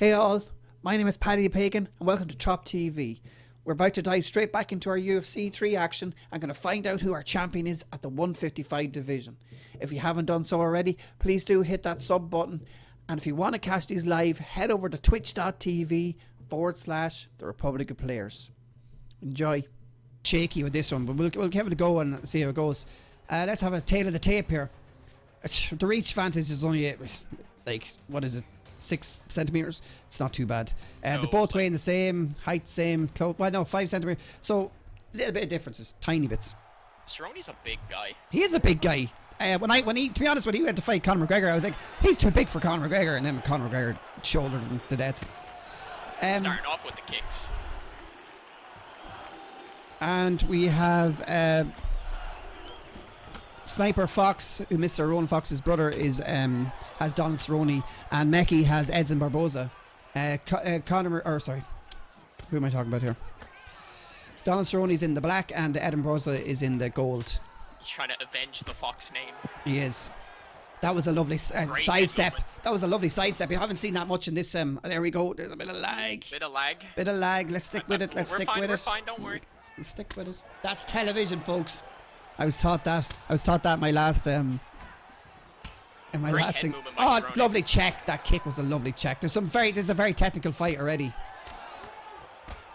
Hey all, my name is Paddy the Pagan and welcome to Trop TV. We're about to dive straight back into our UFC 3 action and going to find out who our champion is at the 155 division. If you haven't done so already, please do hit that sub button, and if you want to catch these live, head over to twitch.tv/The Republic of Players. Enjoy. Shaky with this one, but we'll give it a go and see how it goes. Let's have a tail of the tape here. The reach advantage is only like, what is it, 6 centimeters? It's not too bad. They're both weighing the same height, same clothes. Well, no, 5 centimeters. So a little bit of differences, tiny bits. Cerrone's a big guy. He is a big guy. When he, to be honest, when he went to fight Conor McGregor, I was like, he's too big for Conor McGregor, and then Conor McGregor shouldered him to death. Starting off with the kicks. And we have Sniper Fox, who Mr. Rowan Fox's brother is, has Donald Cerrone, and Mekki has Edson Barboza. Sorry, who am I talking about here? Donald Cerrone's in the black, and Edson Barboza is in the gold. He's trying to avenge the Fox name. He is. That was a lovely sidestep. That was a lovely sidestep. You haven't seen that much in this. There we go. There's a bit of lag. Bit of lag. Bit of lag. Let's stick with it. Let's stick with it. We're fine. Don't worry. Let's stick with it. That's television, folks. I was taught that. My last in my Great last head thing. movement by Oh, Cerrone. lovely check. That kick was a lovely check. There's a very technical fight already.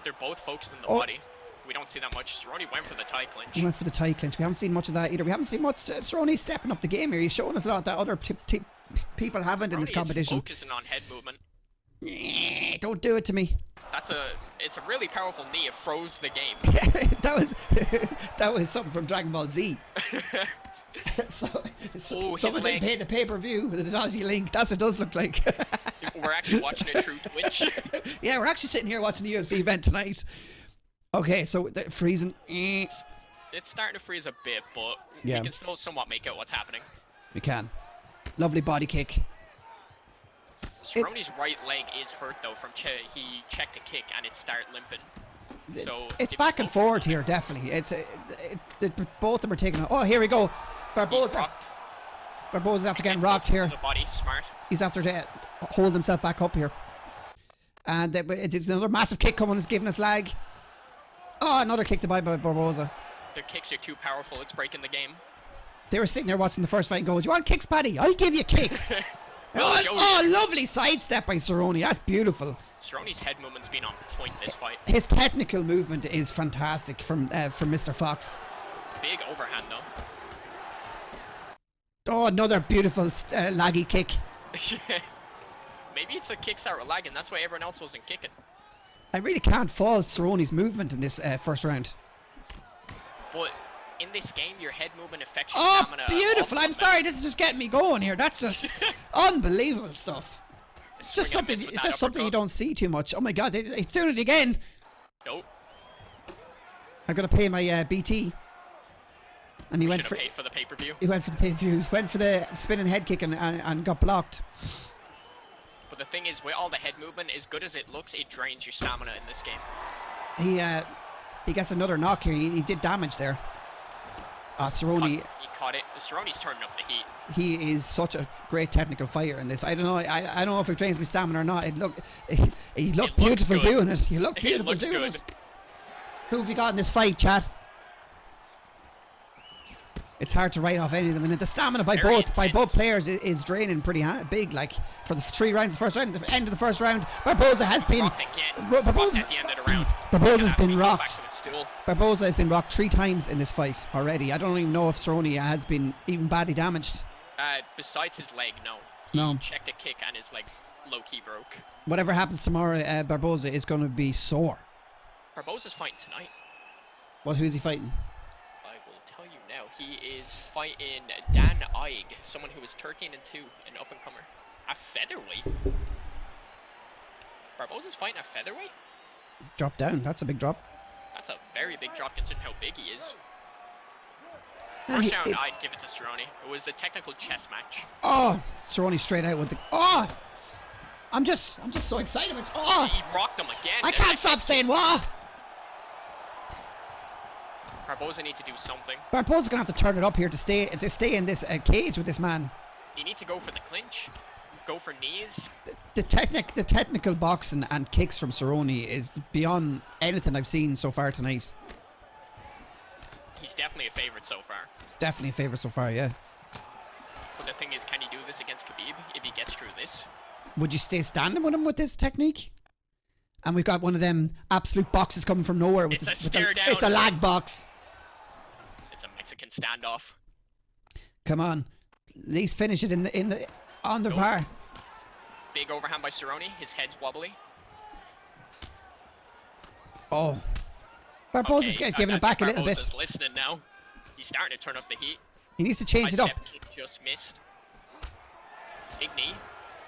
They're both focused in the body. We don't see that much. Cerrone went for the tie clinch. He went for the tie clinch. We haven't seen much of that either. We haven't seen much. Cerrone stepping up the game here. He's showing us a lot that other people haven't in this competition. Focusing on head movement. Yeah, don't do it to me. It's a really powerful knee. It froze the game. that was something from Dragon Ball Z. Someone didn't pay the pay-per-view with a dodgy link. That's what it does look like. We're actually watching it through Twitch. Yeah, we're actually sitting here watching the UFC event tonight. Okay, so freezing. It's starting to freeze a bit, but we can still somewhat make out what's happening. We can. Lovely body kick. Cerrone's right leg is hurt though from he checked a kick and it started limping. So it's back and forward here, definitely. Both of them are taking. Oh, here we go. Barboza's after getting rocked here. The body, smart. He's after to hold himself back up here. And it's another massive kick coming. It's giving us lag. Oh, another kick to by Barboza. The kicks are too powerful. It's breaking the game. They were sitting there watching the first fight and going, "Do you want kicks, Paddy? I'll give you kicks." Lovely sidestep by Cerrone. That's beautiful. Cerrone's head movement's been on point this fight. His technical movement is fantastic from Mr. Fox. Big overhand though. Oh, another beautiful laggy kick. Maybe it's the kicks that were lagging. That's why everyone else wasn't kicking. I really can't fault Cerrone's movement in this first round. But in this game, your head movement affects your stamina. Oh, beautiful. I'm sorry, this is just getting me going here. That's just unbelievable stuff. It's just something you don't see too much. Oh my god, he's doing it again. Nope. I'm going to pay my BT. And he went for paid for the pay-per-view. He went for the pay-per-view. He went for the spinning head kick and got blocked. But the thing is, with all the head movement, as good as it looks, it drains your stamina in this game. He gets another knock here. He did damage there. Cerrone. He caught it. Cerrone's turning up the heat. He is such a great technical fighter in this. I don't know. I don't know if it drains my stamina or not. He looked beautiful doing it. He looked beautiful doing it. Who have you got in this fight, chat? It's hard to write off any of them, and the stamina by both players is draining pretty big. Like for the 3 rounds, the first round, the end of the first round, Barboza has been Barboza at the end of the round. Barboza's been rocked. Barboza has been rocked 3 times in this fight already. I don't even know if Cerrone has been even badly damaged. Besides his leg, no. He checked a kick and his leg low-key broke. Whatever happens tomorrow, Barboza is going to be sore. Barboza's fighting tonight. Who's he fighting? Tell you now, he is fighting Dan Ige, someone who is 13-2, an up-and-comer, at featherweight. Barboza's fighting at featherweight. Drop down. That's a big drop. That's a very big drop considering how big he is. First round, I'd give it to Cerrone. It was a technical chess match. Oh, Cerrone straight out with the. Oh, I'm just so excited. It's He rocked him again. I can't stop saying what. Barboza needs to do something. Barboza's gonna have to turn it up here to stay in this cage with this man. He needs to go for the clinch. go for knees. The technical boxing and kicks from Cerrone is beyond anything I've seen so far tonight. He's definitely a favorite so far. Definitely a favorite so far, yeah. But the thing is, can he do this against Khabib if he gets through this? Would you stay standing with him with this technique? And we've got one of them absolute boxes coming from nowhere. It's a stare down. It's a lag box. It's a Mexican standoff. Come on, at least finish it on the bar. Big overhand by Cerrone. His head's wobbly. Oh, Barboza's giving it back a little bit. Barboza's listening now. He's starting to turn up the heat. He needs to change it up. Just missed. Big knee.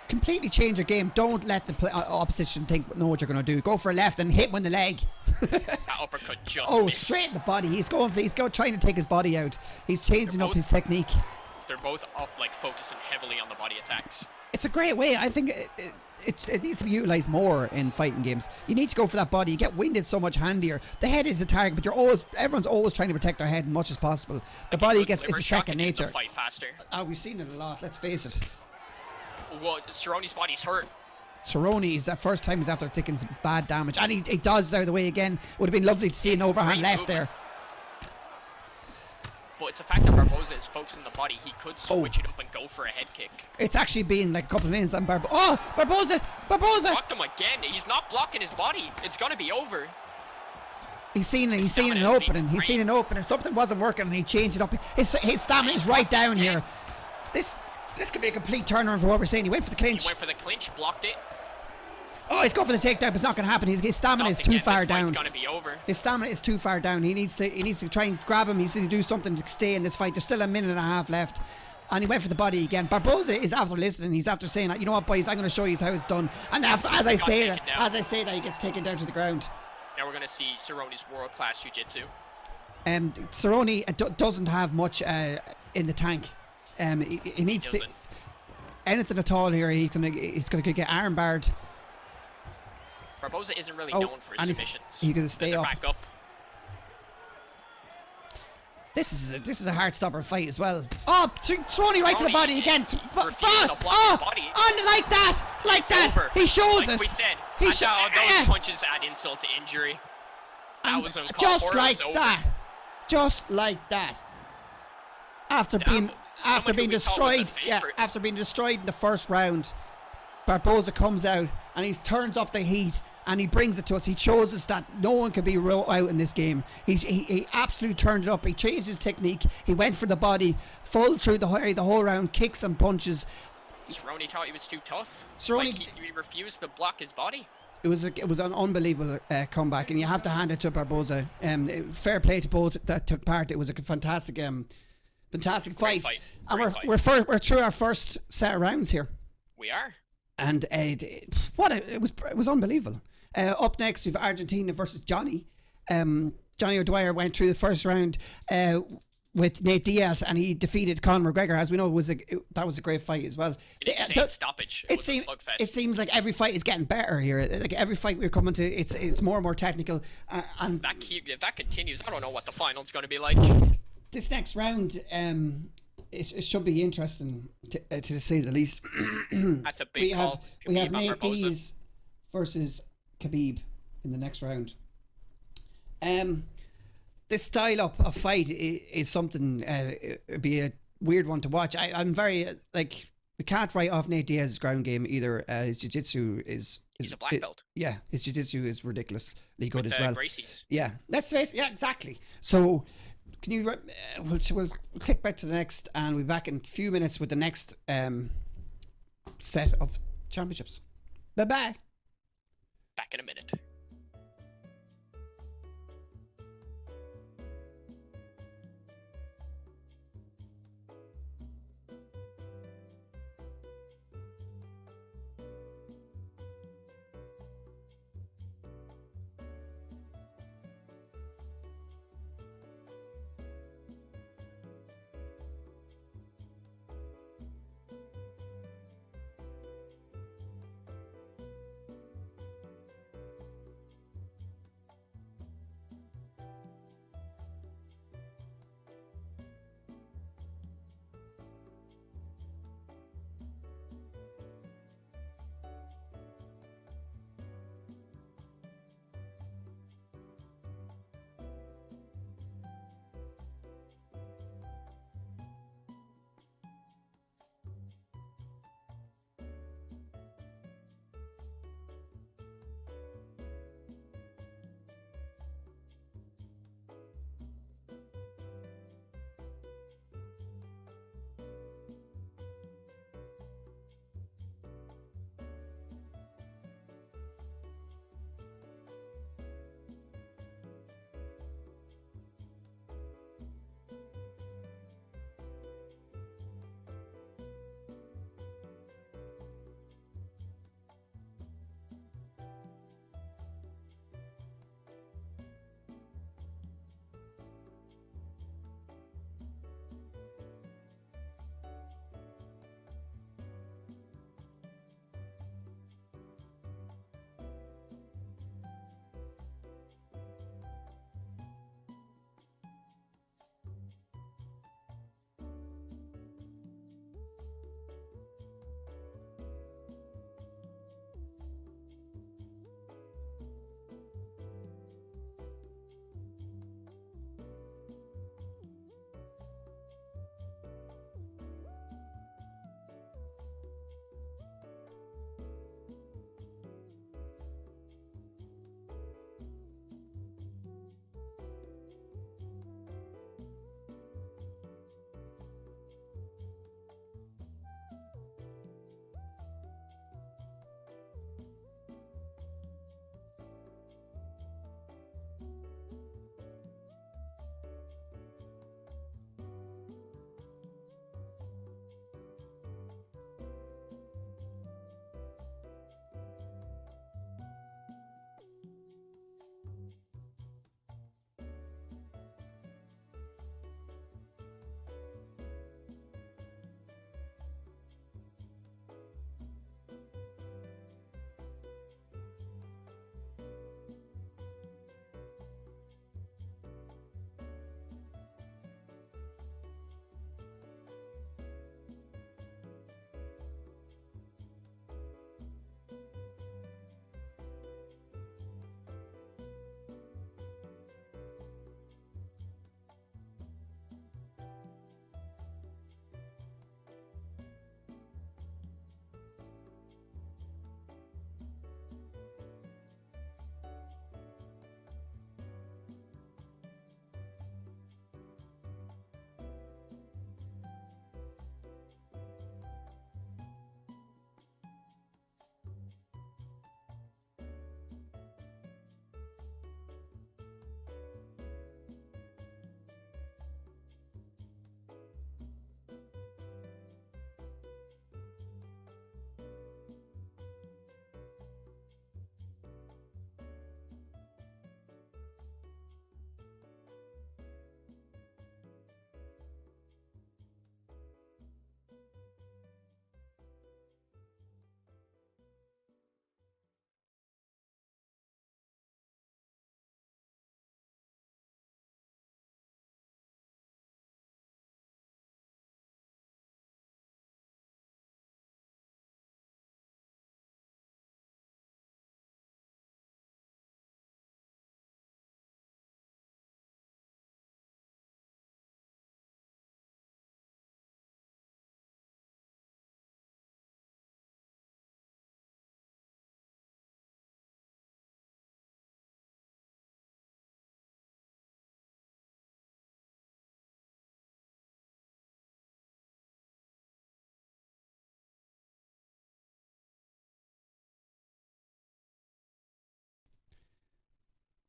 Completely change your game. Don't let the opposition know what you're going to do. Go for a left and hit him in the leg. That uppercut just missed. Straight in the body. He's trying to take his body out. He's changing up his technique. They're both up, like focusing heavily on the body attacks. It's a great way. I think it needs to be utilized more in fighting games. You need to go for that body. You get winded so much handier. The head is a target, but everyone's always trying to protect their head as much as possible. The body is a second nature. Fight faster. Oh, we've seen it a lot. Let's face it. Well, Cerrone's body's hurt. Cerrone's that first time he's after taking some bad damage, and he does out of the way again. Would have been lovely to see an overhand left there. But it's the fact that Barboza is focusing the body. He could switch it up and go for a head kick. It's actually been like a couple of minutes on Barboza. Oh, Barboza! Blocked him again. He's not blocking his body. It's gonna be over. He's seen an opening. He's seen an opening. Something wasn't working, and he changed it up. His stamina is right down here. This could be a complete turnaround for what we're saying. He went for the clinch. He went for the clinch, blocked it. Oh, he's going for the takedown, but it's not going to happen. His stamina is too far down. It's going to be over. His stamina is too far down. He needs to try and grab him. He needs to do something to stay in this fight. There's still a minute and a half left. And he went for the body again. Barboza is after listening. He's after saying, you know what, boys, I'm going to show you how it's done. And after, as I say that, he gets taken down to the ground. Now we're going to see Cerrone's world-class jiu-jitsu. Cerrone doesn't have much in the tank. He needs to anything at all here. He's gonna get armbarred. Barboza isn't really known for his submissions. He's gonna stay up. Back up. This is a hard stopper fight as well. Oh, Cerrone right to the body again. Like that. Over. He shows like us. We said, those punches add insult to injury. That was uncalled for. Just like that. After being destroyed, after being destroyed in the first round, Barboza comes out and he turns up the heat and he brings it to us. He shows us that no one can be out in this game. He absolutely turned it up. He changed his technique. He went for the body, full through the whole round, kicks and punches. Cerrone thought he was too tough. He refused to block his body. It was an unbelievable comeback, and you have to hand it to Barboza. Fair play to both that took part. It was a fantastic fight. And we're through our first set of rounds here. We are. And it was unbelievable. Up next we've Argentina versus Johnny. Johnny O'Dwyer went through the first round with Nate Diaz, and he defeated Conor McGregor. As we know, that was a great fight as well. An insane stoppage. It was a slugfest. It seems like every fight is getting better here. Like every fight we're coming to, it's more and more technical. And if that continues, I don't know what the final's going to be like. This next round, it should be interesting to say the least. That's a big call. We have Nate Diaz versus Khabib in the next round. This style of fight is something. It'd be a weird one to watch. I'm very we can't write off Nate Diaz's ground game either. His jiu-jitsu is he's a black belt. Yeah, his jiu-jitsu is ridiculously good as well. Gracie's. Yeah, let's face it. Yeah, exactly. So. Can you? We'll click back to the next, and we'll be back in a few minutes with the next set of championships. Bye bye. Back in a minute.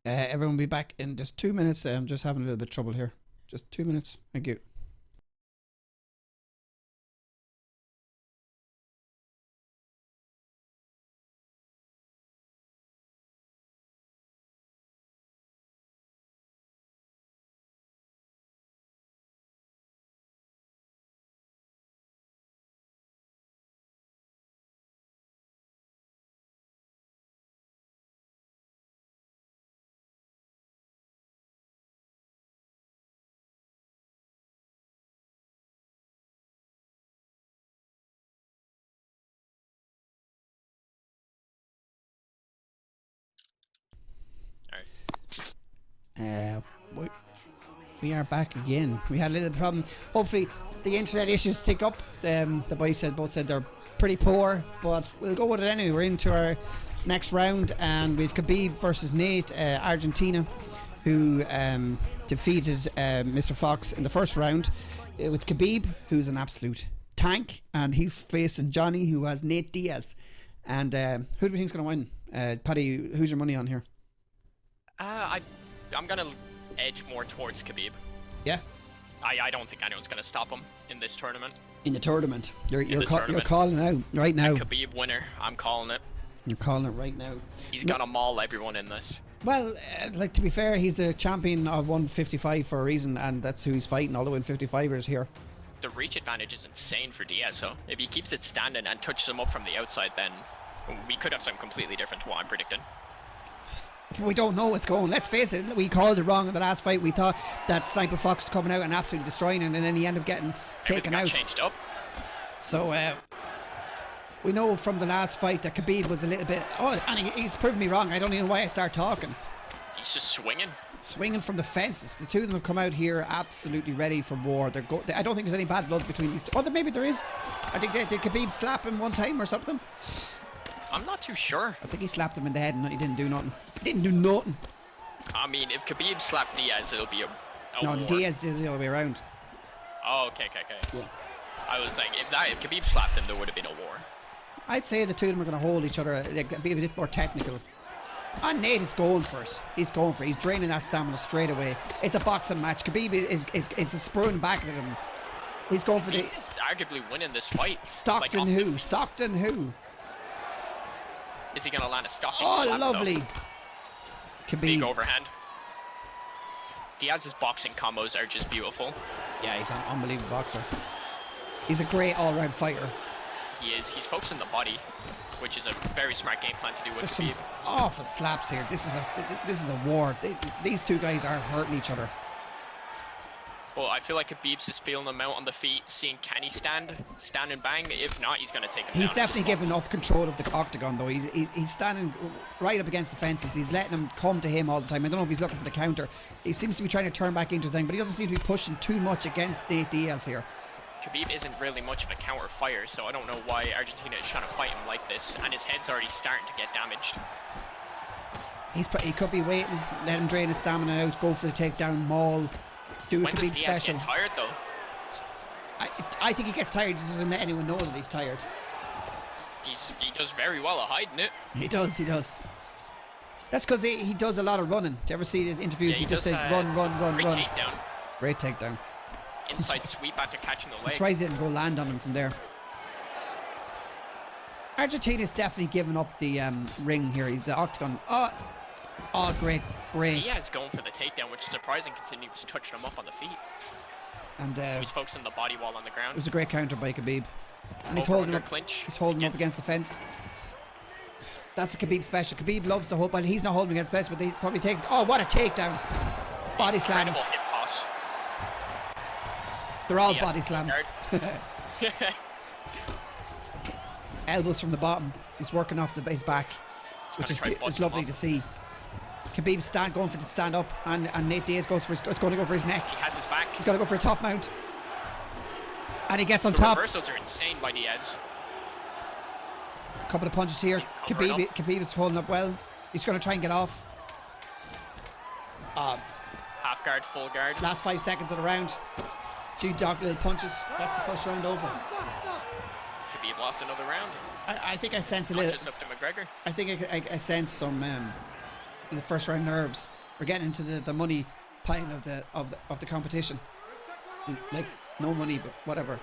Everyone will be back in just 2 minutes. I'm just having a little bit of trouble here. Just 2 minutes. Thank you. We, we are back again. We had a little problem. Hopefully, the internet issues tick up. The boys both said they're pretty poor, but we'll go with it anyway. We're into our next round, and we've Khabib versus Nate, Argentina, who defeated Mr. Fox in the first round. With Khabib, who's an absolute tank, and he's facing Johnny, who has Nate Diaz. And who do we think's going to win? Paddy, who's your money on here? I'm gonna edge more towards Khabib. Yeah. I don't think anyone's gonna stop him in this tournament. In the tournament, you're calling out right now. Khabib winner. I'm calling it. You're calling it right now. He's gonna maul everyone in this. Well, like, to be fair, he's the champion of 155 for a reason, and that's who he's fighting. All the 155ers here. The reach advantage is insane for Diaz. So if he keeps it standing and touches him up from the outside, then we could have something completely different to what I'm predicting. We don't know what's going. Let's face it, we called it wrong in the last fight. We thought that Sniper Fox was coming out and absolutely destroying him, and then he ended up getting taken out. Changed up. So we know from the last fight that Khabib was a little bit. Oh, and he's proven me wrong. I don't even know why I start talking. He's just swinging from the fences. The two of them have come out here absolutely ready for war. I don't think there's any bad blood between these two. Oh, maybe there is. I think did Khabib slap him one time or something? I'm not too sure. I think he slapped him in the head and he didn't do nothing. He didn't do nothing. I mean, if Khabib slapped Diaz, it'll be a no, war. Diaz did it the other way around. Oh, okay. Yeah. I was saying, if Khabib slapped him, there would have been a war. I'd say the two of them are going to hold each other, like, be a bit more technical. And Nate is going for it. He's going for it. He's draining that stamina straight away. It's a boxing match. Khabib is spurring back at him. He's going for He's arguably winning this fight. Stockton like, who? Stockton who? Is he going to land a Stockton? Oh, lovely. Khabib. Big overhand. Diaz's boxing combos are just beautiful. Yeah, he's an unbelievable boxer. He's a great all-round fighter. He is. He's focusing the body, which is a very smart game plan to do with There's Khabib. some awful slaps here. This is a war. These two guys are hurting each other. Well, I feel like Khabib's just feeling him out on the feet, seeing can he stand and bang. If not, he's going to take him down. He's definitely giving up control of the octagon, though. He's standing right up against the fences. He's letting him come to him all the time. I don't know if he's looking for the counter. He seems to be trying to turn back into the thing, but he doesn't seem to be pushing too much against Nate Diaz here. Khabib isn't really much of a counter fighter, so I don't know why Argentina is trying to fight him like this, and his head's already starting to get damaged. He could be waiting, let him drain his stamina out, go for the takedown, maul, do a Khabib special. Get tired though? I think he gets tired. He doesn't let anyone know that he's tired. He does very well at hiding it. He does. That's because he does a lot of running. Do you ever see his interviews? Yeah, he just says run. Great takedown. Great takedown. Inside sweep after catching the leg. That's why he didn't go land on him from there. Argentina's definitely giving up the ring here. The octagon. Oh, great. Diaz going for the takedown, which is surprising considering he was touching him up on the feet. And he's focusing the body while on the ground. It was a great counter by Khabib. And he's holding up. Clinch he's holding up against the fence. That's a Khabib special. Khabib loves to hold, but he's not holding against the fence, but he's probably taking. Oh, what a takedown! Body slam. Incredible hip toss. They're all body slams. Elbows from the bottom. He's working off his back, which is lovely to see. Khabib going for the stand up, and Nate Diaz is going to go for his neck. He has his back. He's going to go for a top mount, and he gets on the top. Reversals are insane by Diaz. A couple of punches here. Khabib is holding up well. He's going to try and get off. Half guard, full guard. Last 5 seconds of the round. A few dark little punches. That's the first round over. Khabib lost another round. I think I sense a little. Punches up to McGregor. I think I sense some in the first round nerves. We're getting into the money pile of the competition. Like, no money, but whatever.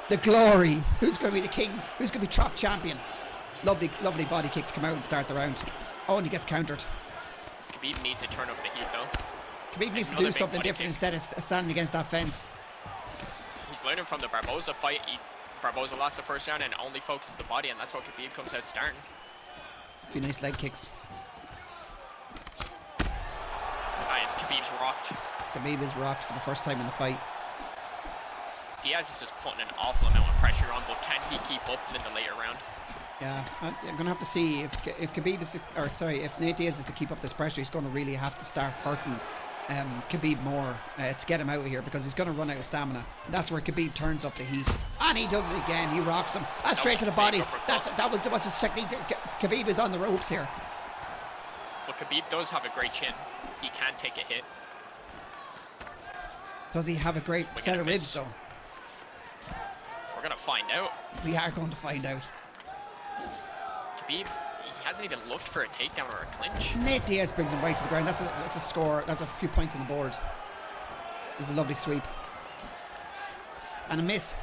The glory. Who's going to be the king? Who's going to be top champion? Lovely body kick to come out and start the round. Oh, and he gets countered. Khabib needs to turn up the heat, though. Khabib needs to do something different instead of standing against that fence. He's learning from the Barboza fight. Barboza lost the first round and only focuses the body, and that's what Khabib comes out starting. A few nice leg kicks. Khabib's rocked. Khabib is rocked for the first time in the fight. Diaz is just putting an awful amount of pressure on, but can he keep up in the later round? Yeah, I'm gonna have to see if Khabib is, if Nate Diaz is to keep up this pressure, he's gonna really have to start hurting Khabib more to get him out of here, because he's gonna run out of stamina. That's where Khabib turns up the heat, and he does it again. He rocks him. That's straight to the body. That was what's his technique. Khabib is on the ropes here. But Khabib does have a great chin. He can take a hit. Does he have a great set of ribs though? We're gonna find out. We are going to find out. Khabib, he hasn't even looked for a takedown or a clinch. Nate Diaz brings him right to the ground. That's a score. That's a few points on the board. It was a lovely sweep. And a miss.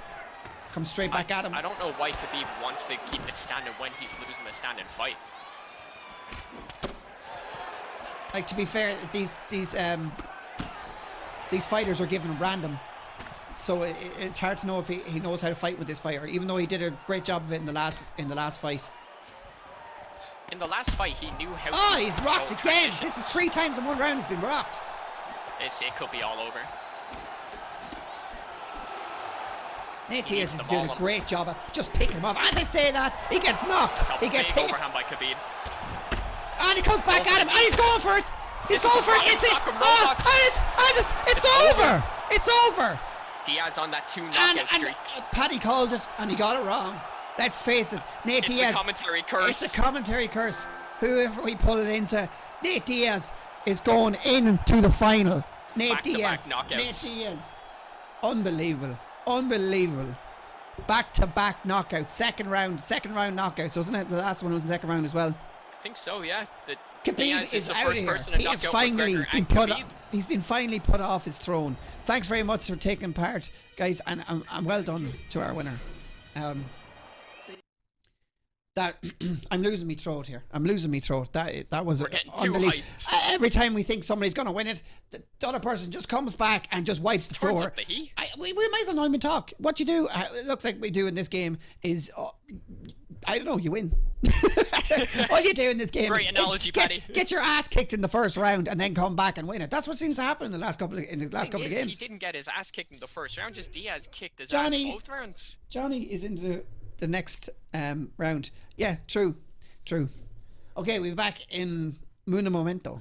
Comes straight back at him. I don't know why Khabib wants to keep it standing when he's losing the standing fight. Like, to be fair, these fighters are given random, so it's hard to know if he knows how to fight with this fighter, even though he did a great job of it in the last fight. In the last fight, he knew how. Oh, he's rocked again. This is 3 times in 1 round he's been rocked. It could be all over. Nate Diaz is doing a great job of just picking him off. As I say that, he gets knocked. He gets hit. Overhand by Khabib. And he comes back at him, and he's going for it. He's going for it. It's it. It's over. It's over. Diaz on that 2 knockout streak. Paddy called it, and he got it wrong. Let's face it, Nate Diaz. It's a commentary curse. It's a commentary curse. Whoever we put it into, Nate Diaz is going into the final. Nate Diaz. Nate Diaz. Unbelievable. Back-to-back knockouts. Second round knockouts. Wasn't it? The last one was in the second round as well. I think so, yeah. Khabib is out here. He has finally been he's been finally put off his throne. Thanks very much for taking part, guys, and well done to our winner. That I'm losing me throat here. I'm losing me throat. That was unbelievable. Every time we think somebody's going to win it, the other person just comes back and just wipes the floor. We might as well not even talk. What you do, it looks like we do in this game is, I don't know, you win. All you do in this game is get your ass kicked in the first round and then come back and win it. That's what seems to happen in the last couple of games. He didn't get his ass kicked in the first round. Just Diaz kicked his ass both rounds. Johnny is into the next round. Yeah, true. Okay, we're back in Mundo Momento.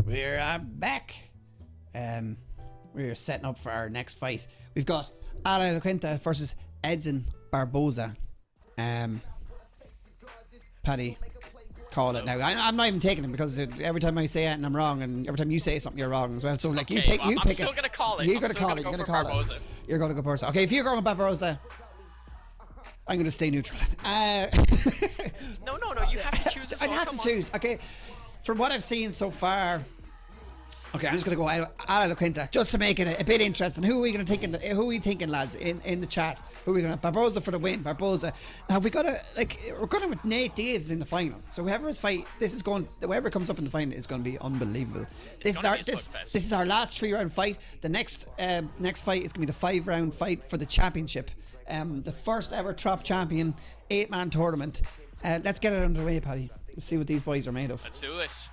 We're back. We're setting up for our next fight. We've got Ala La Quinta versus Edson Barboza. Paddy, Call it now. I'm not even taking him because every time I say it and I'm wrong, and every time you say something you're wrong as well. So like Okay, you I'm pick still it. gonna call it. You're I'm gonna still call it. gonna You're go gonna for call it. Barboza. You're gonna go Barboza. Okay, if you're going with Barboza, I'm gonna stay neutral. No, you have to choose. I'd have to choose. Okay, from what I've seen so far. Okay, I'm just gonna go a la Quinta just to make it a bit interesting. Who are we gonna think? Who are we thinking, lads, in the chat? Who are we gonna? Barboza for the win. Barboza. Now we gotta we're going with Nate Diaz in the final. So whoever's fight, whoever comes up in the final is gonna be unbelievable. This is our last 3-round fight. The next fight is gonna be the 5-round fight for the championship. The first ever Trop champion 8-man tournament. Let's get it underway, Paddy. Let's see what these boys are made of. Let's do this.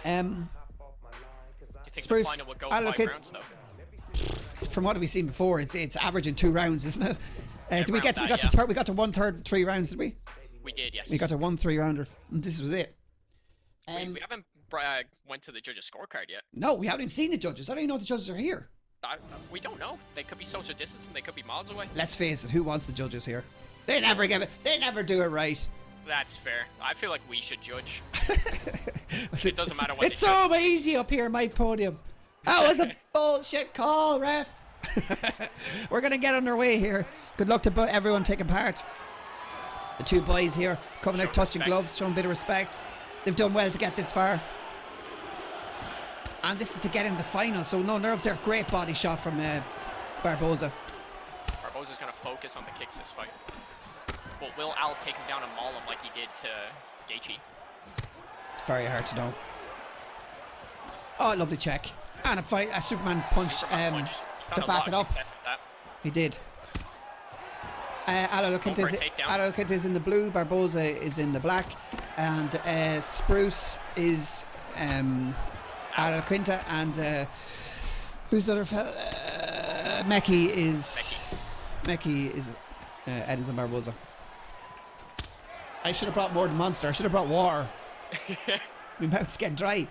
I think Spruce, the final will go 5 rounds though. From what we've seen before, it's averaging 2 rounds, isn't it? We got to 1/3 3 rounds, did we? We did, yes. We got to 1 3-rounder, and this was it. We haven't went to the judges' scorecard yet. No, we haven't even seen the judges. I don't even know if the judges are here. We don't know. They could be social distancing. They could be miles away. Let's face it. Who wants the judges here? They never give it. They never do it right. That's fair. I feel like we should judge. It doesn't matter what. It's so easy up here, my podium. That was a bullshit call, ref. We're gonna get underway here. Good luck to everyone taking part. The 2 boys here coming out touching gloves, showing a bit of respect. They've done well to get this far. And this is to get in the final, so no nerves there. Great body shot from Barboza. Barboza's going to focus on the kicks this fight. But will Al take him down and maul him like he did to Gaethje? It's very hard to know. Oh, lovely check. And a Superman punch, to back it up. He did. Alaluquinta is in the blue, Barboza is in the black, and Spruce is Alaluquinta, and who's the other fella? Meki is Edison Barboza. I should have brought more than Monster. I should have brought water. My mouth's getting dry.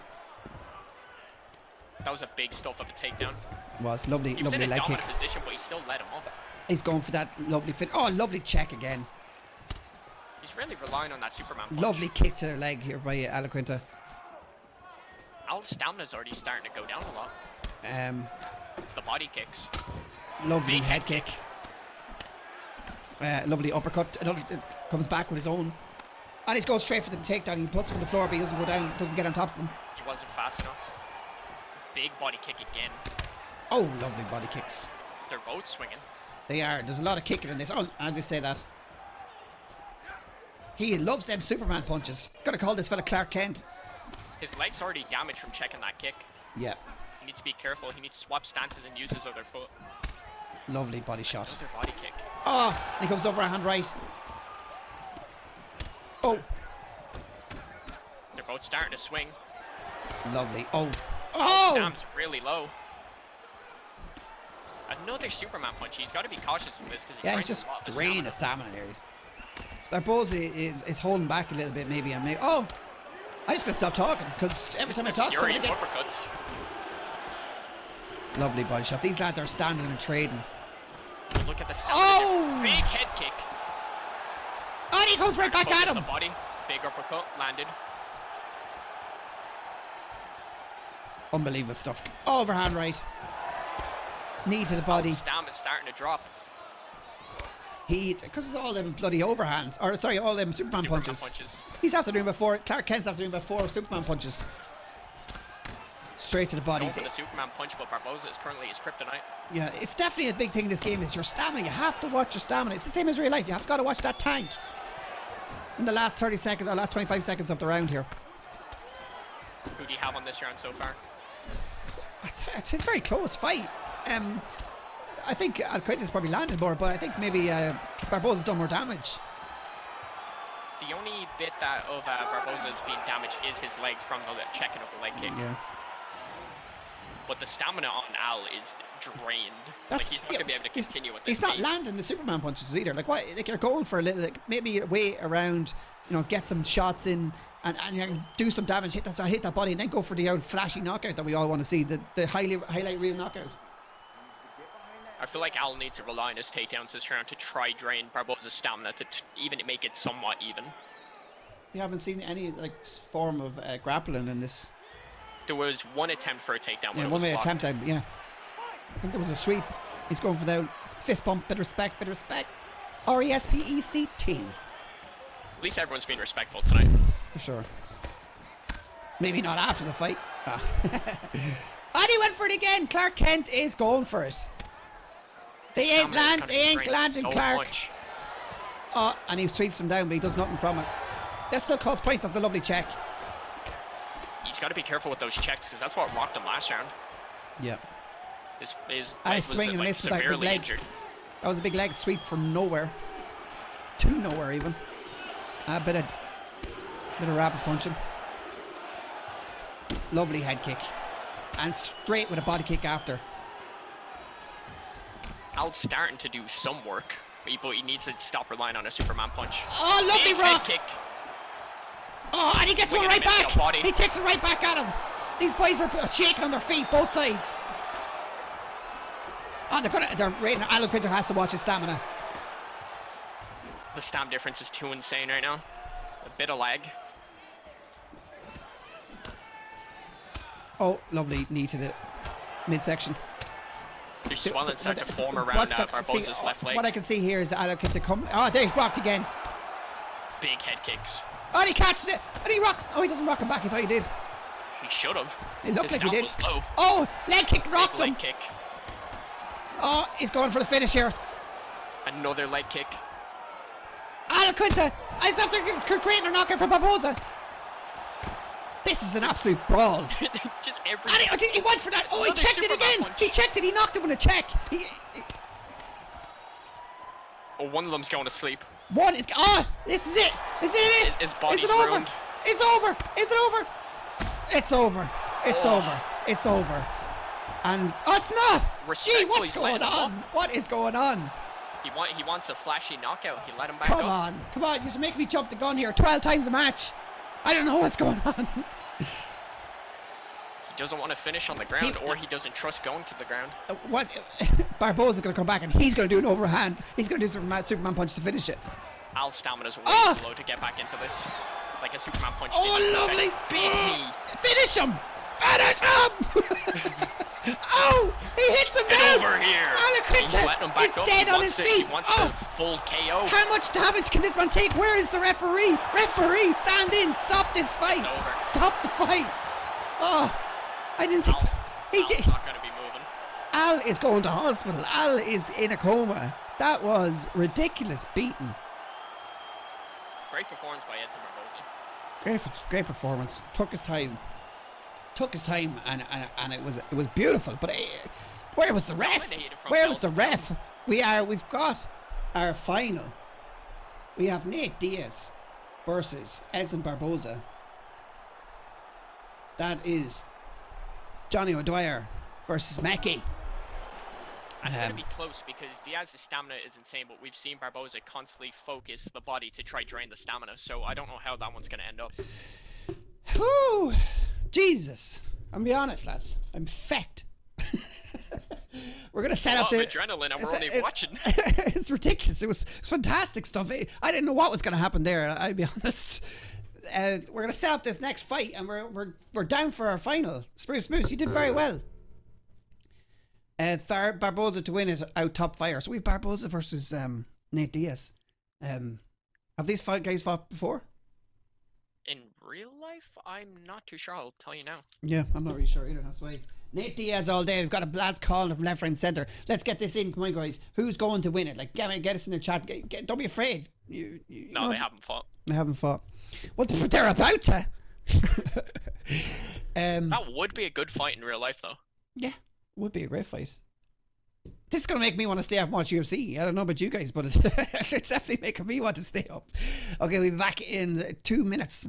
That was a big stuff of a takedown. Was lovely, he was lovely in a leg kick. dominant position, but he still let him up. He's going for that lovely fit. Oh, lovely check again. He's really relying on that Superman punch. Lovely kick to the leg here by Alaluquinta. Al's stamina's already starting to go down a lot. It's the body kicks. Lovely big head kick. Lovely uppercut. Another comes back with his own. And he's going straight for the takedown. He puts him on the floor, but he doesn't go down. Doesn't get on top of him. He wasn't fast enough. Big body kick again. Oh, lovely body kicks. They're both swinging. They are. There's a lot of kicking in this. Oh, as I say that. He loves them Superman punches. Gotta call this fella Clark Kent. His leg's already damaged from checking that kick. Yeah. He needs to be careful. He needs to swap stances and use his other foot. Lovely body shot. Another body kick. Oh, and he comes over a hand right. Oh. They're both starting to swing. Lovely. Oh. Oh! Stam's really low. Another Superman punch. He's got to be cautious with this because he's just draining the stamina there. Barboza is holding back a little bit, maybe. And maybe. Oh! I just gotta stop talking because every time I talk, somebody gets. Uppercuts. Lovely body shot. These lads are standing and trading. Look at the stamina. Oh! Big head kick. Oh, and he goes right back at him. The body. Big uppercut landed. Unbelievable stuff. Overhand right. Knee to the body. Stam is starting to drop. Because it's all them bloody overhands. Or, sorry, all them Superman punches. He's after doing before. Clark Kent's after doing before Superman punches. Straight to the body. Going for the Superman punch, but Barboza is currently his kryptonite. Yeah, it's definitely a big thing in this game is your stamina. You have to watch your stamina. It's the same as real life. You have got to watch that tank. In the last 30 seconds, or last 25 seconds of the round here. Who do you have on this round so far? It's a very close fight. I think Alquinta's probably landed more, but I think maybe Barboza's done more damage. The only bit of Barboza's being damaged is his leg from the checking of the leg kick. Yeah. But the stamina on Al is drained. He's not going to be able to continue with this. He's not landing the Superman punches either. Like what? Like you're going for a little, maybe wait around, get some shots in. And you can do some damage, hit that body, and then go for the old flashy knockout that we all want to see, the highlight reel knockout. I feel like Al needs to rely on his takedowns this round to try drain Barboza's stamina to even make it somewhat even. We haven't seen any like form of grappling in this. There was one attempt for a takedown. Yeah, It one was way blocked. attempt. Yeah, I think there was a sweep. He's going for the fist bump. Bit of respect. Bit of respect. RESPECT. At least everyone's being respectful tonight. For sure. Maybe not after the fight. Ah. And he went for it again. Clark Kent is going for it. They ain't landing so Clark. much. Oh, and he sweeps him down, but he does nothing from it. That still costs points. That's a lovely check. He's got to be careful with those checks because that's what rocked him last round. Yeah. His And leg a swing was and like, miss with that big severely leg. injured. That was a big leg sweep from nowhere. To nowhere even. A bit of rapid punching. Lovely head kick. And straight with a body kick after. Al's starting to do some work, but he needs to stop relying on a Superman punch. Oh, lovely Big rock! head kick. Oh, and he gets Swing one and right a miss back. to the body. He takes it right back at him. These boys are shaking on their feet, both sides. Oh, they're rating. Alan Quinter has to watch his stamina. The stamina difference is too insane right now. A bit of lag. Oh, lovely knee to the midsection. There's swelling starting to form around Barboza's left leg. What I can see here is Alan Quinter coming. Oh, there he's blocked again. Big head kicks. Oh, and he catches it. And he rocks. Oh, he doesn't rock him back. I thought he did. He should have. It looked His like he stamp did. was low. Oh, leg kick rocked Big him. leg kick. Oh, he's going for the finish here. Another leg kick. Alan Quinter is after creating a knockout for Barboza. This is an absolute brawl. Just every. And he went for that. Oh, he Another checked it Superman again. punch. He checked it. He knocked him with a check. Oh, one of them's going to sleep. One is. Oh, this is it. Is it? His body's is it over? ruined. It's over. Is it over? It's over. It's Oh. over. It's over. And oh, it's not. Gee, Respectful, what's he's going letting him on? What is going on? He wants a flashy knockout. He let him back Come up. on. Come on. You're making me jump the gun here 12 times a match. I don't know what's going on. He doesn't want to finish on the ground, or he doesn't trust going to the ground. What? Barboza's going to come back and he's going to do an overhand. He's going to do Superman punch to finish it. Al's stamina's way Ah! too low to get back into this. Like a Superman punch. Oh, didn't lovely. affect. Big knee. Finish him! Finish him! Oh, he hits him Get down! over here. Alan He's Quinter letting him back is up. dead He on wants his to- feet. He wants Oh, the full KO. how much damage can this man take? Where is the referee? Referee, stand in. Stop this fight. It's over. Stop the fight. Oh, I didn't think... He Al's did. not going to be moving. Al is going to hospital. Al is in a coma. That was ridiculous beating. Great performance by Edson Barboza. Great performance. Took his time, and it was beautiful. But where was the ref? Dominated from Where was bell the to ref? We've got our final. We have Nate Diaz versus Edson Barboza. That is Johnny O'Dwyer versus Mackie. And it's going to be close because Diaz's stamina is insane, but we've seen Barboza constantly focus the body to try drain the stamina, so I don't know how that one's going to end up. Whew, Jesus. I'm be honest, lads. I'm fecked. We're gonna set up A the lot of adrenaline, and we're only watching. It's ridiculous. It was fantastic stuff. I didn't know what was gonna happen there. I'll be honest. We're gonna set up this next fight, and we're down for our final. Spruce Moose, you did very well. Barboza to win it out top fire. So we've Barboza versus Nate Diaz. Have these guys fought before? In real life, I'm not too sure. I'll tell you now. Yeah, I'm not really sure either. That's why. Nate Diaz all day. We've got a lads calling from left, right, and centre. Let's get this in. Come on, guys. Who's going to win it? Like, get us in the chat. Don't be afraid. You No, know, they haven't fought. They haven't fought. Well, but they're about to. That would be a good fight in real life, though. Yeah, would be a great fight. This is going to make me want to stay up and watch UFC. I don't know about you guys, but it's definitely making me want to stay up. Okay, we'll be back in 2 minutes.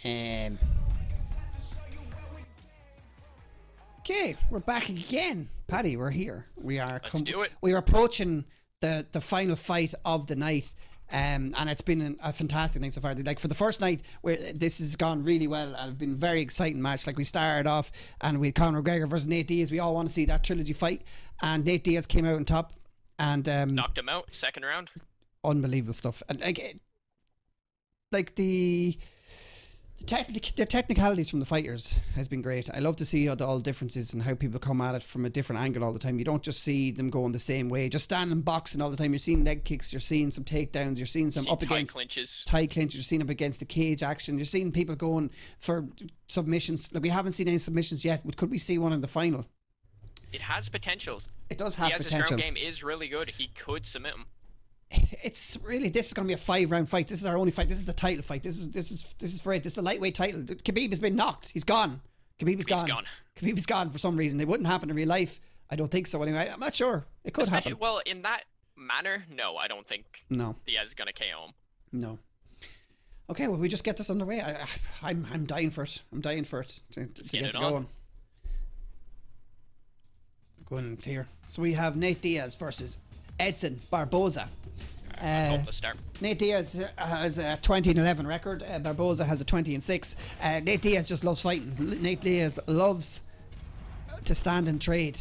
Okay, we're back again. Paddy, we're here. We are. Let's do it. We are approaching the final fight of the night. And it's been a fantastic night so far. Like for the first night, where this has gone really well, and it's been a very exciting match. Like we started off, and we had Conor McGregor versus Nate Diaz. We all want to see that trilogy fight, and Nate Diaz came out on top, and knocked him out second round. Unbelievable stuff. And like the technicalities from the fighters has been great. I love to see all the differences and how people come at it from a different angle all the time. You don't just see them going the same way, just standing boxing all the time. You're seeing leg kicks, you're seeing some takedowns, you're seeing some up against tie clinches, you're seeing up against the cage action, you're seeing people going for submissions. Like we haven't seen any submissions yet, but could we see one in the final? It has potential. It does have potential. His ground game is really good. He could submit him. It's really, this is going to be a 5-round fight. This is our only fight. This is the title fight. This is for it. This is the lightweight title. Khabib has been knocked. He's gone. Khabib's gone. Khabib's gone for some reason. It wouldn't happen in real life. I don't think so anyway. I'm not sure. It could happen. Well, in that manner, no, I don't think Diaz is going to KO him. No. Okay, well, we just get this underway. I'm dying for it. I'm dying for it to get it going. Going here. So we have Nate Diaz versus Edson Barboza. Nate Diaz has a 20-11 record. Barboza has a 20-6. Nate Diaz just loves fighting. Nate Diaz loves to stand and trade.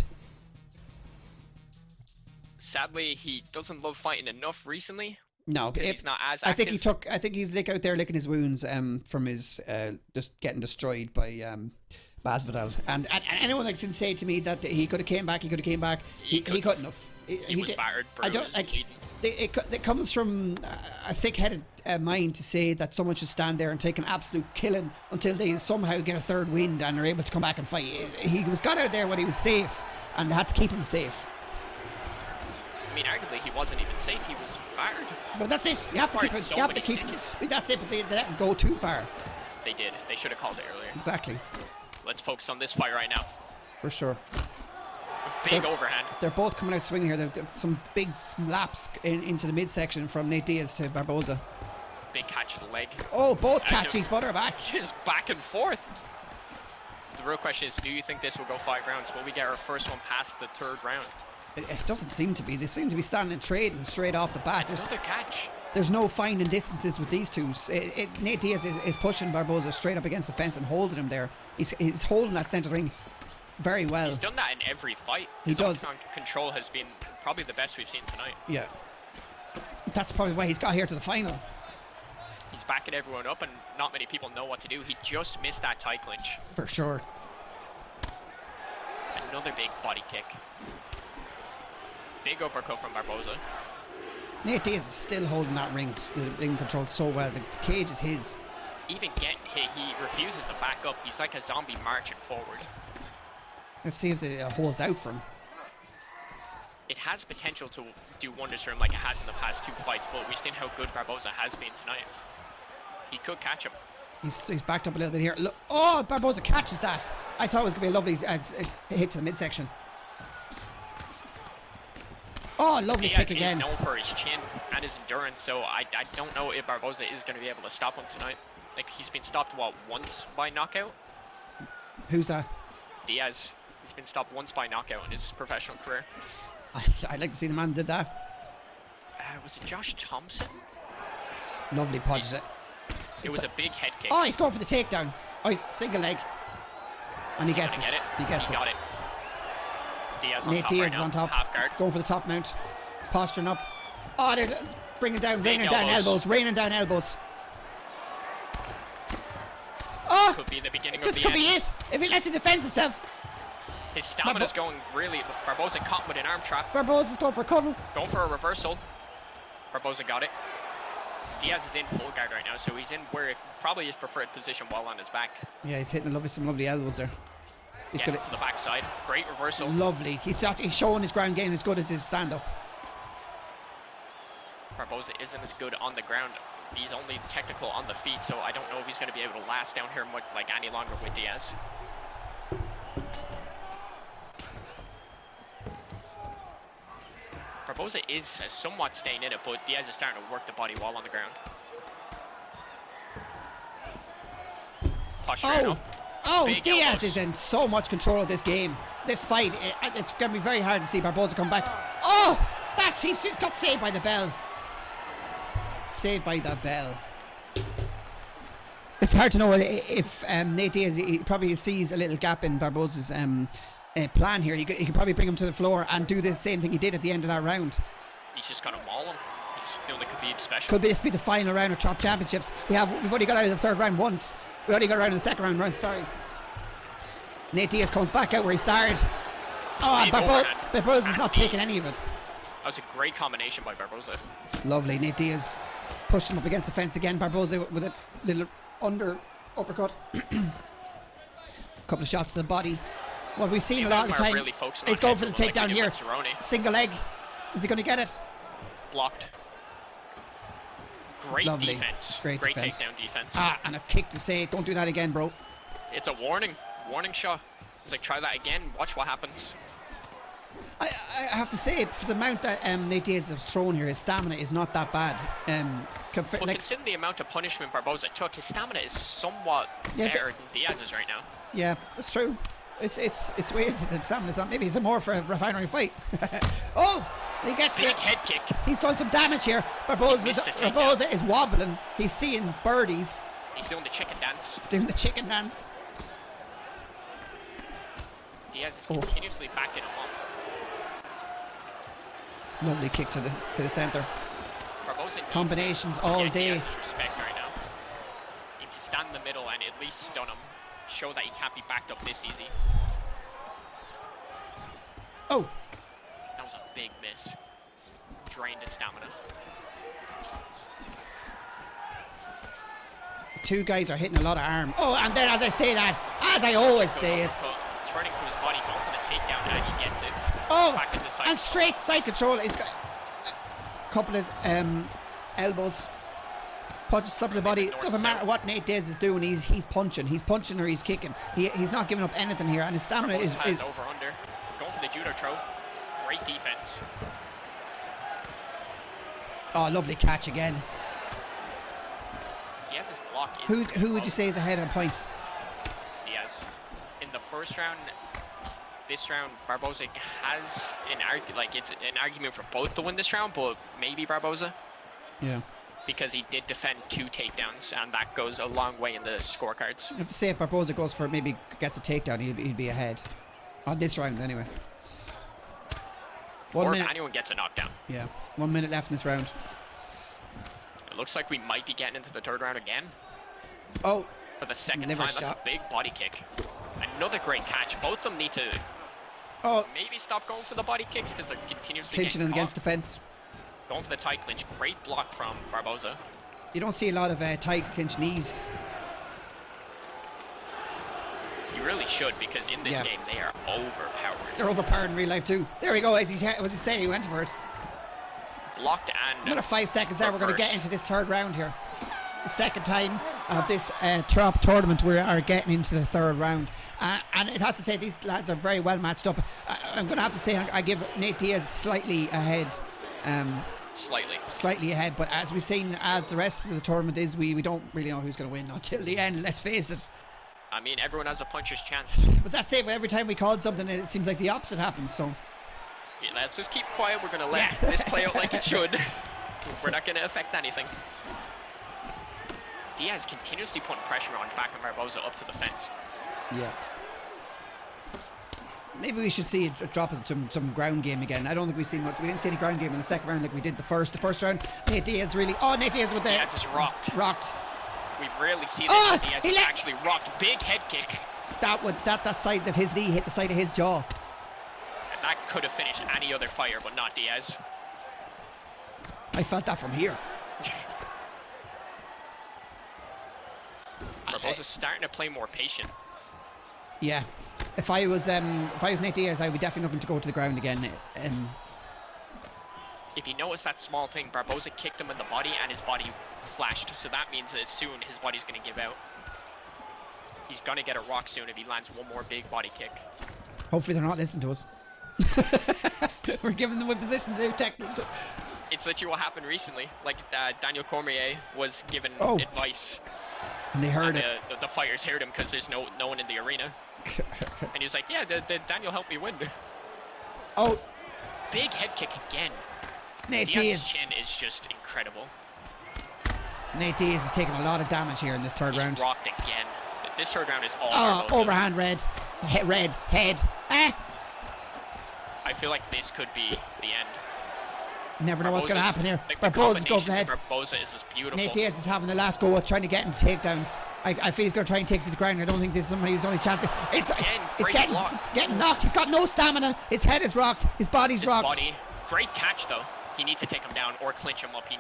Sadly, he doesn't love fighting enough recently. No, he's not as active. I think he's out there licking his wounds from his just getting destroyed by Masvidal. And anyone that can say to me that he could have came back, he couldn't have. He was battered. I don't like. It comes from a thick-headed mind to say that someone should stand there and take an absolute killing until they somehow get a third wind and are able to come back and fight. He got out there when he was safe, and they had to keep him safe. I mean, arguably he wasn't even safe. He was battered. But that's it. You have to keep it. You have to keep it. That's it. But they let him go too far. They did. They should have called it earlier. Exactly. Let's focus on this fight right now. For sure. Big overhand. They're both coming out swinging here. There some big slaps into the midsection from Nate Diaz to Barboza. Big catch to the leg. Oh, both catch each other back. Just back and forth. The real question is, do you think this will go 5 rounds? Will we get our first one past the 3rd round? It doesn't seem to be. They seem to be standing trading straight off the bat. Another catch. There's no finding distances with these two. Nate Diaz is pushing Barboza straight up against the fence and holding him there. He's holding that centre ring very well. He's done that in every fight. He does. Control has been probably the best we've seen tonight. Yeah. That's probably why he's got here to the final. He's backing everyone up, and not many people know what to do. He just missed that tie clinch. For sure. Another big body kick. Big uppercut from Barboza. Nate Diaz is still holding that ring control so well. The cage is his. Even getting hit, he refuses to back up. He's like a zombie marching forward. Let's see if it holds out for him. It has potential to do wonders for him like it has in the past 2 fights, but we've seen how good Barboza has been tonight. He could catch him. He's backed up a little bit here. Look, oh, Barboza catches that. I thought it was going to be a lovely hit to the midsection. Oh, lovely kick again. He's known for his chin and his endurance, so I don't know if Barboza is going to be able to stop him tonight. Like, he's been stopped, what, once by knockout? Who's that? Diaz. He's been stopped once by knockout in his professional career. I'd like to see the man did that. Was it Josh Thompson? Lovely punch. It was a big head kick. Oh, he's going for the takedown. Oh, single leg. And he gets it. He gets it. Got it. Diaz on Nate top Diaz right is now. on top. Half guard. Going for the top mount. Posturing up. Oh, they're bringing down, raining down elbows. Raining down elbows. Oh, could be the beginning of this the could end. be it. If he lets him defend himself. His stamina's going really. Barboza caught him with an arm trap. Barboza's going for a cuddle. Going for a reversal. Barboza got it. Diaz is in full guard right now, so he's in where probably his preferred position while on his back. Yeah, he's hitting some lovely elbows there. He's good to the backside. Great reversal. Lovely. He's showing his ground game as good as his stand-up. Barboza isn't as good on the ground. He's only technical on the feet, so I don't know if he's going to be able to last down here much, like any longer with Diaz. Barboza is somewhat staying in it, but Diaz is starting to work the body while on the ground. posture. No? Oh, Big Diaz elbows. is in so much control of this game. This fight, it's going to be very hard to see Barboza come back. Oh, he got saved by the bell. Saved by the bell. It's hard to know if Nate Diaz, he probably sees a little gap in Barboza's plan here. He could probably bring him to the floor and do the same thing he did at the end of that round. He's just going to maul him. He's doing the Khabib special. Could this be the final round of Trop-championships? We've only got out of the third round once. We only got around in the second round, sorry. Nate Diaz comes back out where he started. Oh, Barboza's not taking any of it. That was a great combination by Barboza. Lovely. Nate Diaz pushed him up against the fence again. Barboza with a little uppercut. Couple of shots to the body. What we've seen a lot of the time. Really he's going for the takedown here. Single leg. Is he going to get it? Blocked. Great Lovely. defense. Great defense. Takedown defense. And a kick to say, don't do that again, bro. It's a warning shot. It's like, try that again, watch what happens. I have to say, for the amount that Nate Diaz has thrown here, his stamina is not that bad. But considering the amount of punishment Barboza took, his stamina is somewhat better than Diaz's right now. Yeah, that's true. It's weird that stamina's not. Maybe it's more for a refinery fight. Oh! He gets big head kick. He's done some damage here. Barboza is wobbling. He's seeing birdies. He's doing the chicken dance. He's doing the chicken dance. Diaz is continuously backing him up. Lovely kick to the center. Combinations all day. Diaz's respect right now. He needs to stand in the middle and at least stun him. Show that he can't be backed up this easy. Oh. That was a big miss. Drained his stamina. Two guys are hitting a lot of arm. Oh, and then as I say that, as I always say it. Turning to his body, going for the takedown, and he gets it. Oh, back into side. And straight side control. He's got a couple of elbows. Punches slap to the body. Doesn't matter what Nate Diaz is doing. He's punching. He's punching or he's kicking. He's not giving up anything here, and his stamina is over under. Going for the judo throw. Great defense. Oh, lovely catch again. Diaz's block is Who would you say is ahead on points? Diaz. In the first round, this round, Barboza has it's an argument for both to win this round, but maybe Barboza. Yeah. Because he did defend 2 takedowns, and that goes a long way in the scorecards. I have to say, if Barboza goes for maybe gets a takedown, he'd be ahead on this round anyway. Or if anyone gets a knockdown. Yeah, 1 minute left in this round. It looks like we might be getting into the third round again. Oh, for the second time. That's a big body kick. Another great catch. Both of them need to maybe stop going for the body kicks because they're continuously clinching getting against the fence. Going for the tight clinch. Great block from Barboza. You don't see a lot of tight clinch knees. You really should, because in this game they are overpowered. They're overpowered in real life too. There we go. As he saying, he went for it. Blocked and another 5 seconds there. We're going to get into this third round here. The second time of this Trop tournament we are getting into the third round, and it has to say these lads are very well matched up. I'm going to have to say I give Nate Diaz slightly ahead. Slightly ahead, but as we've seen, as the rest of the tournament is, we don't really know who's going to win until the end. Let's face it. I mean, everyone has a puncher's chance. But that's it. Every time we called something, it seems like the opposite happens. So yeah, let's just keep quiet. We're going to let this play out like it should. We're not going to affect anything. Diaz continuously putting pressure on back of Barboza up to the fence. Yeah. Maybe we should see a drop of some ground game again. I don't think we've seen much. We didn't see any ground game in the second round like we did the first round. Nate Diaz really. Oh, Nate Diaz with the. Diaz is rocked. We rarely see this. Oh, Diaz is actually rocked. Big head kick. That side of his knee hit the side of his jaw. And that could have finished any other fighter, but not Diaz. I felt that from here. Barboza's starting to play more patient. Yeah. If I was Nate Diaz, I would definitely looking to go to the ground again. If you notice that small thing, Barboza kicked him in the body and his body flashed. So that means that soon his body's going to give out. He's going to get a rock soon if he lands one more big body kick. Hopefully they're not listening to us. We're giving them a position to do technical. It's literally what happened recently. Like Daniel Cormier was given advice And they heard it. The fighters heard him because there's no one in the arena. And he was like, yeah, Daniel helped me win. Oh. Big head kick again. Nate Diaz's Diaz. chin is just incredible. Nate Diaz is taking a lot of damage here in this third round. He's rocked again. This third round is all overhand red. Red head. Ah. I feel like this could be the end. You never know what's going to happen here. Barboza's going for the head. Barboza is just beautiful. Nate Diaz is having the last go at trying to get him takedowns. I feel he's going to try and take it to the ground. I don't think this is somebody's only chance. It's getting knocked. He's got no stamina. His head is rocked. His body's rocked. Great catch though. He needs to take him down or clinch him up. He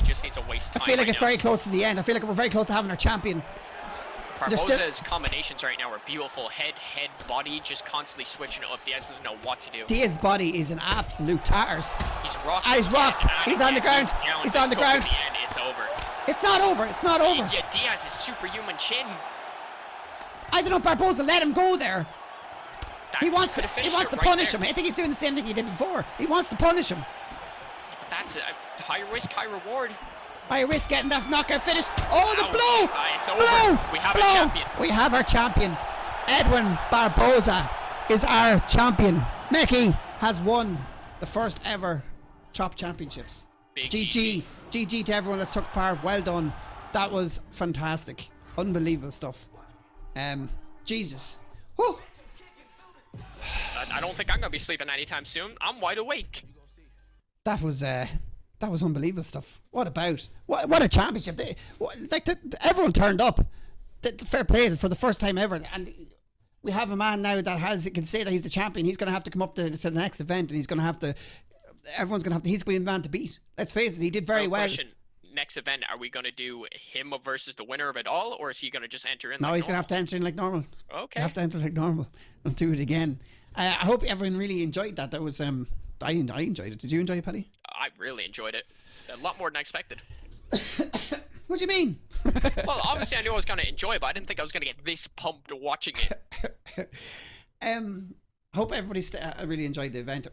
just needs to waste time. I feel like it's very close to the end. I feel like we're very close to having our champion. Barboza's combinations right now are beautiful. Head, body, just constantly switching it up. Diaz doesn't know what to do. Diaz's body is an absolute tatters. He's rocked. He's rocked. He's on the ground. He's on the ground. It's over. It's not over. It's not over. Yeah, Diaz's superhuman chin. I don't know if Barboza let him go there. He wants to punish him. I think he's doing the same thing he did before. He wants to punish him. That's a high risk, high reward. High risk getting that knockout finish. Oh, the blow! It's over. We have our champion. We have our champion. Edwin Barboza is our champion. Meki has won the first ever Trop-championships. GG to everyone that took part. Well done. That was fantastic. Unbelievable stuff. Jesus. Whew. I don't think I'm going to be sleeping anytime soon. I'm wide awake. That was unbelievable stuff. What a championship! Everyone turned up. Fair play for the first time ever, and we have a man now that can say that he's the champion. He's going to have to come up to the next event, and he's going to have to. Everyone's going to have to. He's going to be the man to beat. Let's face it, he did very well. Question. Next event, are we going to do him versus the winner of it all, or is he going to just enter in? No, he's going to have to enter in like normal. Okay. You have to enter like normal and do it again. I hope everyone really enjoyed that. That was I enjoyed it. Did you enjoy it, Paddy? I really enjoyed it. A lot more than I expected. What do you mean? Well, obviously I knew I was going to enjoy it, but I didn't think I was going to get this pumped watching it. Hope everybody really enjoyed the event.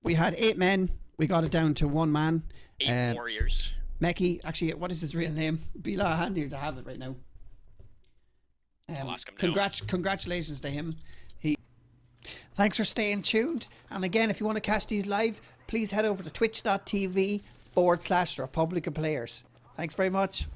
We had 8 men. We got it down to 1 man. 8 warriors. Meki, actually, what is his real name? Be handy to have it right now. I'll ask him now. Congratulations to him. Thanks for staying tuned. And again, if you want to catch these live, please head over to twitch.tv/Republic of Players. Thanks very much.